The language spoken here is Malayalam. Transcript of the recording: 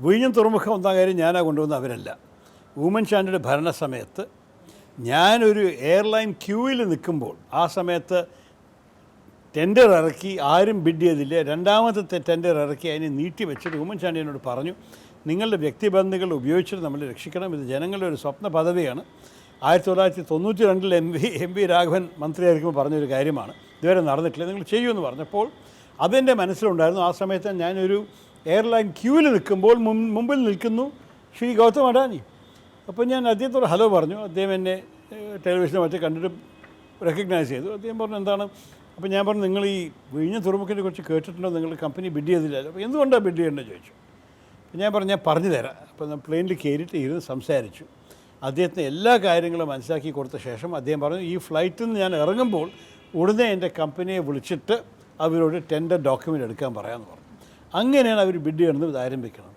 വിഴിഞ്ഞം തുറമുഖം ഒന്നാം കാര്യം ഞാനാ കൊണ്ടുവന്ന അവരല്ല. ഉമ്മൻചാണ്ടിയുടെ ഭരണസമയത്ത് ഞാനൊരു എയർലൈൻ ക്യൂവിൽ നിൽക്കുമ്പോൾ ആ സമയത്ത് ടെൻഡർ ഇറക്കി, ആരും ബിഡ് ചെയ്തില്ല. രണ്ടാമത്തെ ടെൻഡർ ഇറക്കി അതിനെ നീട്ടി വെച്ചിട്ട് ഉമ്മൻചാണ്ടി എന്നോട് പറഞ്ഞു, നിങ്ങളുടെ വ്യക്തിബന്ധങ്ങൾ ഉപയോഗിച്ചിട്ട് നമ്മൾ രക്ഷിക്കണം, ഇത് ജനങ്ങളുടെ ഒരു സ്വപ്ന പദവിയാണ്. 1992 എം വി രാഘവൻ മന്ത്രിയായിരിക്കുമ്പോൾ പറഞ്ഞൊരു കാര്യമാണ്, ഇതുവരെ നടന്നിട്ടില്ല, നിങ്ങൾ ചെയ്യുമെന്ന് പറഞ്ഞപ്പോൾ അതെൻ്റെ മനസ്സിലുണ്ടായിരുന്നു. ആ സമയത്ത് ഞാനൊരു എയർലൈൻ ക്യൂവിൽ നിൽക്കുമ്പോൾ മുമ്പിൽ നിൽക്കുന്നു ശ്രീ ഗൗതം അഡാനി. അപ്പോൾ ഞാൻ അദ്ദേഹത്തോട് ഹലോ പറഞ്ഞു. അദ്ദേഹം എന്നെ ടെലിവിഷനെ മറ്റേ കണ്ടിട്ട് റെക്കഗ്നൈസ് ചെയ്തു. അദ്ദേഹം പറഞ്ഞു എന്താണ്. അപ്പോൾ ഞാൻ പറഞ്ഞു, നിങ്ങൾ ഈ വിഴിഞ്ഞം തുറമുഖത്തിനെ കുറിച്ച് കേട്ടിട്ടുണ്ടോ, നിങ്ങൾ കമ്പനി ബിഡ് ചെയ്തില്ലല്ലോ, അപ്പോൾ എന്തുകൊണ്ടാണ് ബിഡ് ചെയ്യേണ്ടത് ചോദിച്ചു. ഞാൻ പറഞ്ഞു, ഞാൻ പറഞ്ഞു തരാം. അപ്പോൾ ഞാൻ പ്ലെയിനിൽ കയറിയിട്ട് ഇരുന്ന് സംസാരിച്ചു. അദ്ദേഹത്തിന് എല്ലാ കാര്യങ്ങളും മനസ്സിലാക്കി കൊടുത്ത ശേഷം അദ്ദേഹം പറഞ്ഞു, ഈ ഫ്ലൈറ്റിൽ നിന്ന് ഞാൻ ഇറങ്ങുമ്പോൾ ഉടനെ എൻ്റെ കമ്പനിയെ വിളിച്ചിട്ട് അവരോട് ടെൻഡർ ഡോക്യുമെൻ്റ് എടുക്കാൻ പറയാമെന്ന് പറഞ്ഞു. അങ്ങനെയാണ് അവർ ബിഡ് ചെയ്യണമെന്ന് ഇത് ആരംഭിക്കണം.